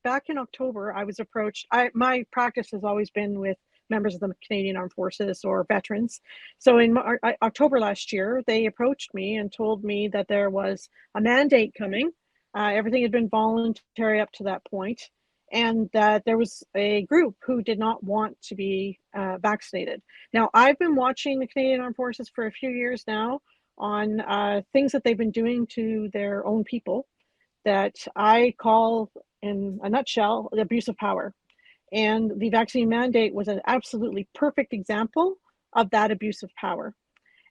back in October, I was approached. My practice has always been with members of the Canadian Armed Forces or veterans. So in October last year, they approached me and told me that there was a mandate coming. Everything had been voluntary up to that point, and that there was a group who did not want to be vaccinated. Now, I've been watching the Canadian Armed Forces for a few years now on things that they've been doing to their own people that I call, in a nutshell, the abuse of power. And the vaccine mandate was an absolutely perfect example of that abuse of power.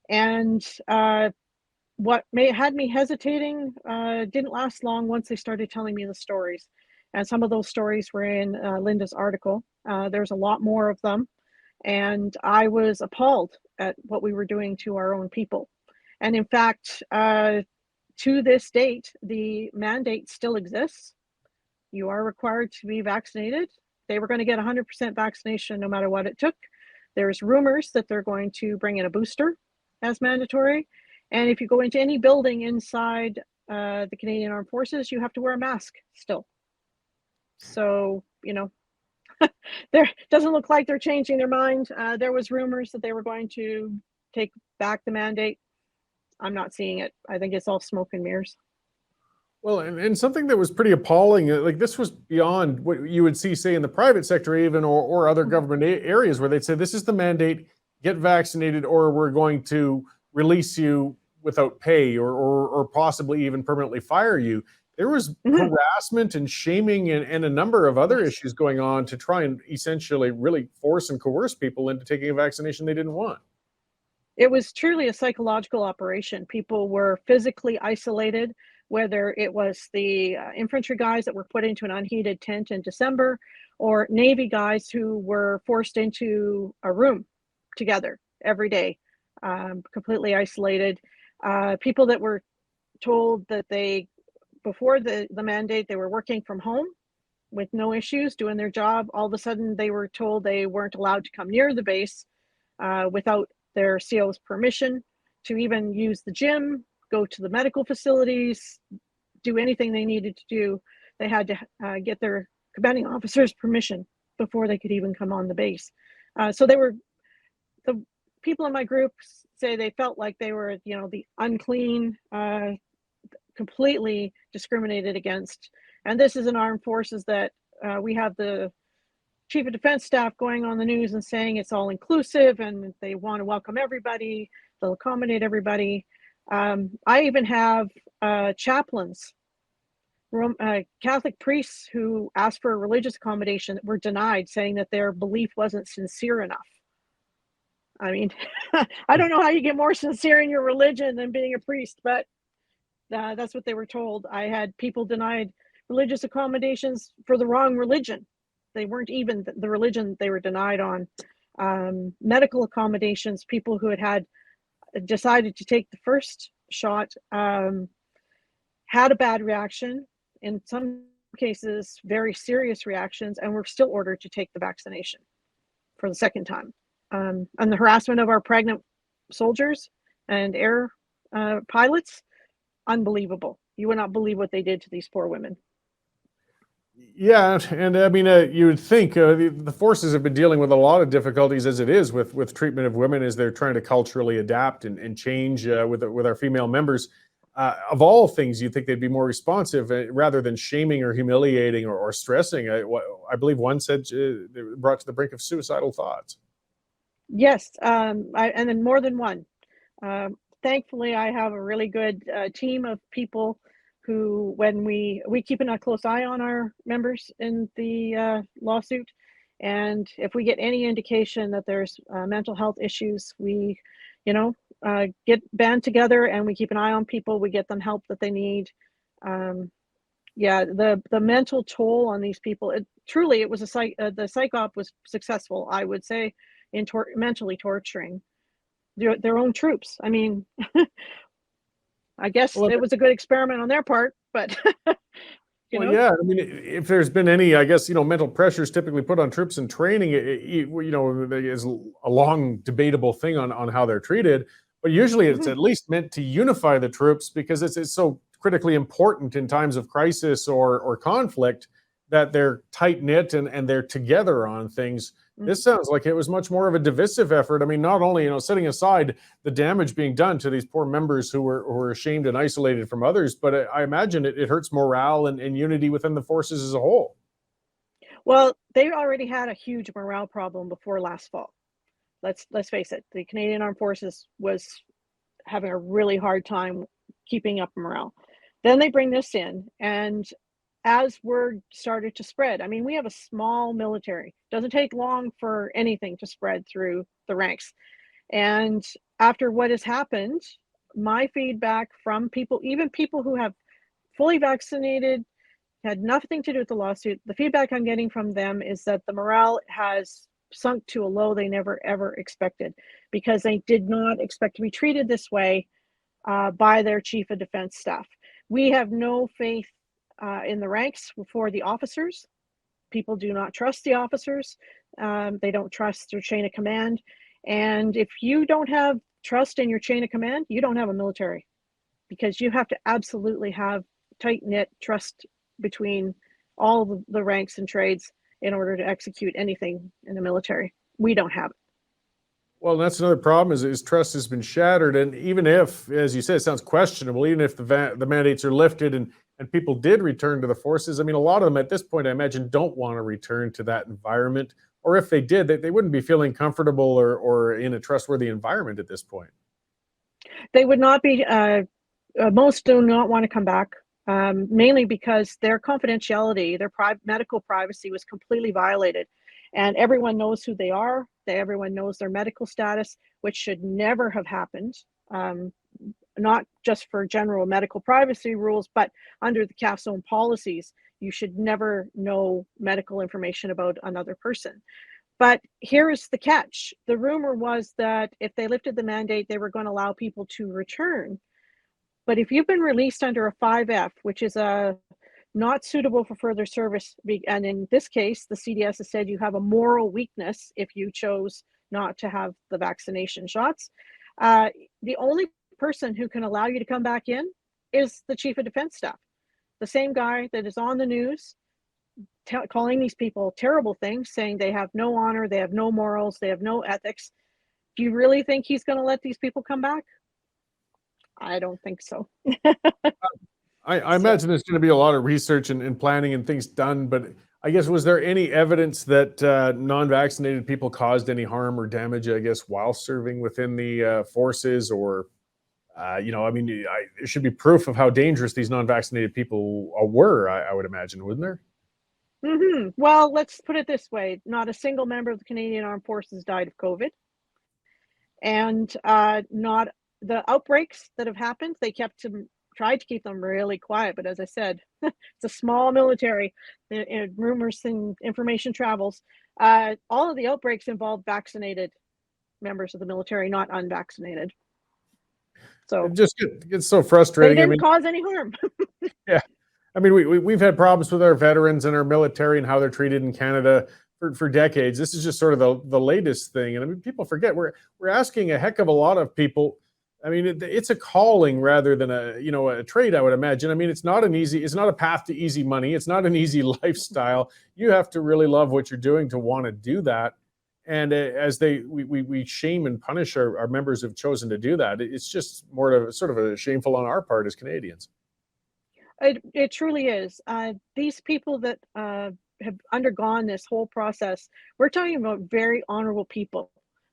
And what had me hesitating didn't last long once they started telling me the stories. And some of those stories were in Linda's article. There's a lot more of them. And I was appalled at what we were doing to our own people. And in fact, to this date, the mandate still exists. You are required to be vaccinated. They were going to get 100% vaccination no matter what it took. There's rumors that they're going to bring in a booster as mandatory. And if you go into any building inside the Canadian Armed Forces, you have to wear a mask still. So, there doesn't look like they're changing their mind. There was rumors that they were going to take back the mandate. I'm not seeing it. I think it's all smoke and mirrors. Well, and something that was pretty appalling, like this was beyond what you would see, say, in the private sector even, or other government areas where they'd say, this is the mandate, get vaccinated, or we're going to release you without pay, or possibly even permanently fire you. There was harassment and shaming and a number of other issues going on to try and essentially really force and coerce people into taking a vaccination they didn't want. It was truly a psychological operation. People were physically isolated, whether it was the infantry guys that were put into an unheated tent in December, or Navy guys who were forced into a room together every day, completely isolated. People that were told that before the mandate, they were working from home with no issues, doing their job. All of a sudden, they were told they weren't allowed to come near the base without their CO's permission to even use the gym, go to the medical facilities, do anything they needed to do. They had to get their commanding officer's permission before they could even come on the base. So the people in my group say they felt like they were, the unclean, completely discriminated against. And this is an armed forces that we have the Chief of Defense Staff going on the news and saying it's all inclusive and they want to welcome everybody, they'll accommodate everybody. I even have chaplains, Catholic priests who asked for a religious accommodation that were denied, saying that their belief wasn't sincere enough. I mean, I don't know how you get more sincere in your religion than being a priest, but that's what they were told. I had people denied religious accommodations for the wrong religion. They weren't even the religion they were denied on. Medical accommodations, people who had decided to take the first shot had a bad reaction, in some cases very serious reactions, and were still ordered to take the vaccination for the second time. And the harassment of our pregnant soldiers and air pilots, unbelievable. You would not believe what they did to these poor women. Yeah, and I mean, you would think the forces have been dealing with a lot of difficulties as it is with treatment of women as they're trying to culturally adapt and change with our female members. Of all things, you'd think they'd be more responsive rather than shaming or humiliating or stressing. I believe one said they were brought to the brink of suicidal thoughts. Yes, and then more than one. Thankfully, I have a really good team of people who, when we keep a close eye on our members in the lawsuit, and if we get any indication that there's mental health issues, we, get band together and we keep an eye on people. We get them help that they need. The mental toll on these people. It was the psych op was successful, I would say, in mentally torturing their own troops. I mean, I guess it was a good experiment on their part, but yeah, I mean, if there's been any, I guess, mental pressures typically put on troops in training, is a long debatable thing on how they're treated, but usually it's at least meant to unify the troops because it's so critically important in times of crisis or conflict that they're tight knit and they're together on things. Mhm. This sounds like it was much more of a divisive effort. I mean, not only, setting aside the damage being done to these poor members who were ashamed and isolated from others, but I imagine it hurts morale and unity within the forces as a whole. Well, they already had a huge morale problem before last fall. Let's face it, the Canadian Armed Forces was having a really hard time keeping up morale. Then they bring this in, and as word started to spread, I mean, we have a small military. Doesn't take long for anything to spread through the ranks. And after what has happened, my feedback from people, even people who have fully vaccinated, had nothing to do with the lawsuit. The feedback I'm getting from them is that the morale has sunk to a low they never ever expected, because they did not expect to be treated this way by their chief of defense staff. We have no faith in the ranks for the officers. People do not trust the officers. They don't trust their chain of command. And if you don't have trust in your chain of command, you don't have a military, because you have to absolutely have tight knit trust between all the ranks and trades in order to execute anything in the military. We don't have it. Well, that's another problem is trust has been shattered. And even if, as you said, it sounds questionable, even if the mandates are lifted and people did return to the forces, I mean, a lot of them at this point, I imagine, don't want to return to that environment. Or if they did, they wouldn't be feeling comfortable or in a trustworthy environment at this point. They would not be, most do not want to come back, mainly because their confidentiality, their medical privacy was completely violated. And everyone knows who they are. Everyone knows their medical status, which should never have happened. Not just for general medical privacy rules, but under the CAF's own policies, you should never know medical information about another person. But here is the catch. The rumor was that if they lifted the mandate, they were going to allow people to return. But if you've been released under a 5F, which is a not suitable for further service, and in this case, the CDS has said you have a moral weakness if you chose not to have the vaccination shots. The only person who can allow you to come back in is the chief of defense staff, the same guy that is on the news calling these people terrible things, saying they have no honor, they have no morals, they have no ethics. Do you really think he's going to let these people come back? I don't think so. I imagine there's going to be a lot of research and planning and things done, but I guess, was there any evidence that non-vaccinated people caused any harm or damage, I guess, while serving within the forces? Or, I mean, there should be proof of how dangerous these non-vaccinated people were, I would imagine, wouldn't there? Well, let's put it this way. Not a single member of the Canadian Armed Forces died of COVID. And not the outbreaks that have happened, they tried to keep them really quiet. But as I said, it's a small military. Rumors and information travels. All of the outbreaks involved vaccinated members of the military, not unvaccinated. So It just gets so they frustrating. didn't cause any harm. Yeah. I mean, we've had problems with our veterans and our military and how they're treated in Canada for decades. This is just sort of the latest thing. And I mean, people forget we're asking a heck of a lot of people. I mean, it's a calling rather than a trade, I would imagine. I mean, it's not a path to easy money. It's not an easy lifestyle. You have to really love what you're doing to want to do that. And as we shame and punish our members who've chosen to do that, it's just more of sort of a shameful on our part as Canadians. It truly is. These people that have undergone this whole process, we're talking about very honorable people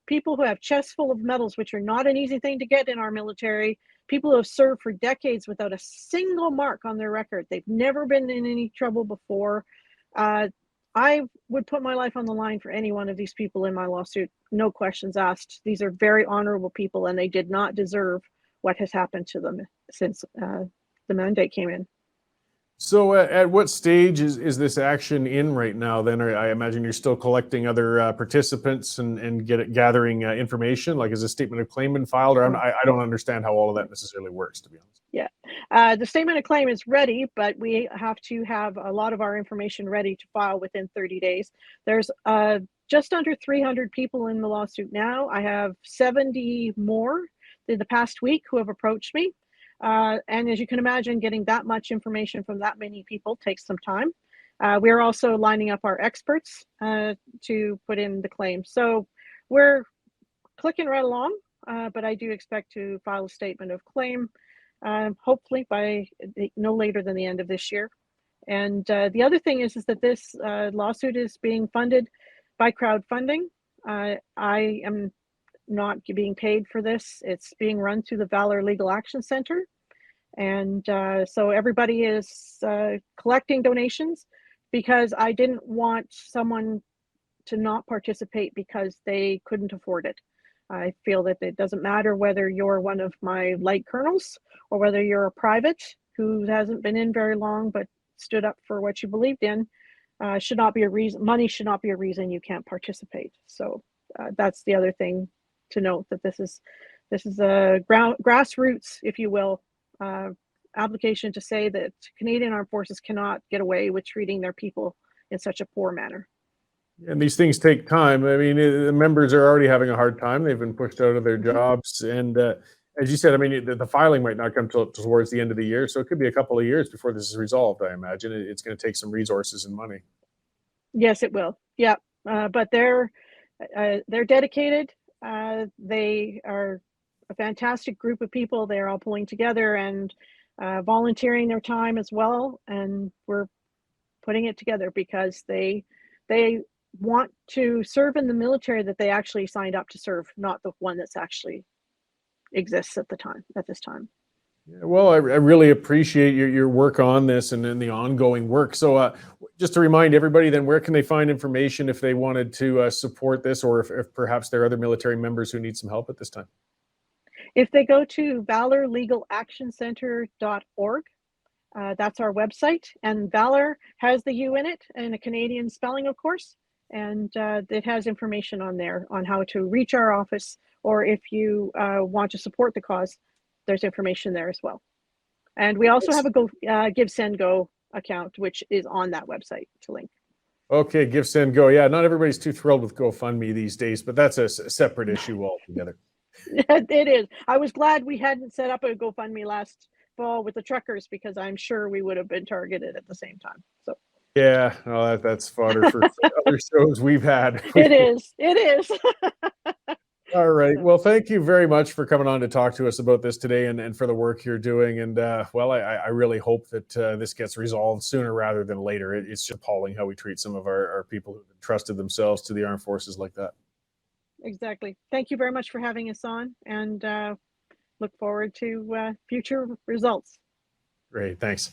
who have chests full of medals, which are not an easy thing to get in our military, people who have served for decades without a single mark on their record. They've never been in any trouble before. I would put my life on the line for any one of these people in my lawsuit, no questions asked. These are very honorable people, and they did not deserve what has happened to them since the mandate came in. So, at what stage is this action in right now? Then, I imagine you're still collecting other participants and gathering information. Like, is a statement of claim been filed? Or I don't understand how all of that necessarily works, to be honest. Yeah, the statement of claim is ready, but we have to have a lot of our information ready to file within 30 days. There's just under 300 people in the lawsuit now. I have 70 more in the past week who have approached me. And as you can imagine, getting that much information from that many people takes some time. We're also lining up our experts to put in the claim. So we're clicking right along, but I do expect to file a statement of claim, hopefully by no later than the end of this year. And the other thing is that this lawsuit is being funded by crowdfunding. I am not being paid for this. It's being run through the Valor Legal Action Center. And so everybody is collecting donations because I didn't want someone to not participate because they couldn't afford it. I feel that it doesn't matter whether you're one of my light colonels or whether you're a private who hasn't been in very long but stood up for what you believed in. Should not be a reason. Money should not be a reason you can't participate. So that's the other thing to note, that this is a grassroots, if you will, application to say that Canadian Armed Forces cannot get away with treating their people in such a poor manner. And these things take time. I mean, the members are already having a hard time. They've been pushed out of their jobs. And as you said, I mean, the filing might not come towards the end of the year. So it could be a couple of years before this is resolved, I imagine. It's going to take some resources and money. Yes, it will. Yeah. But they're dedicated. They are a fantastic group of people. They're all pulling together and volunteering their time as well. And we're putting it together because they want to serve in the military that they actually signed up to serve, not the one that's actually exists at this time. Yeah, well, I really appreciate your work on this and the ongoing work. So just to remind everybody then, where can they find information if they wanted to support this, or if perhaps there are other military members who need some help at this time? If they go to valorlegalactioncenter.org, that's our website, and Valor has the U in it and a Canadian spelling, of course, and it has information on there on how to reach our office, or if you want to support the cause, there's information there as well. And we also have a Give Send Go account, which is on that website to link. Okay, Give Send Go. Yeah, not everybody's too thrilled with GoFundMe these days, but that's a separate issue altogether. It is. I was glad we hadn't set up a GoFundMe last fall with the truckers, because I'm sure we would have been targeted at the same time. So yeah, well, that's fodder for other shows we've had. It is. All right. Well, thank you very much for coming on to talk to us about this today, and for the work you're doing. And well, I really hope that this gets resolved sooner rather than later. It's just appalling how we treat some of our people who trusted themselves to the armed forces like that. Exactly. Thank you very much for having us on, and look forward to future results. Great. Thanks.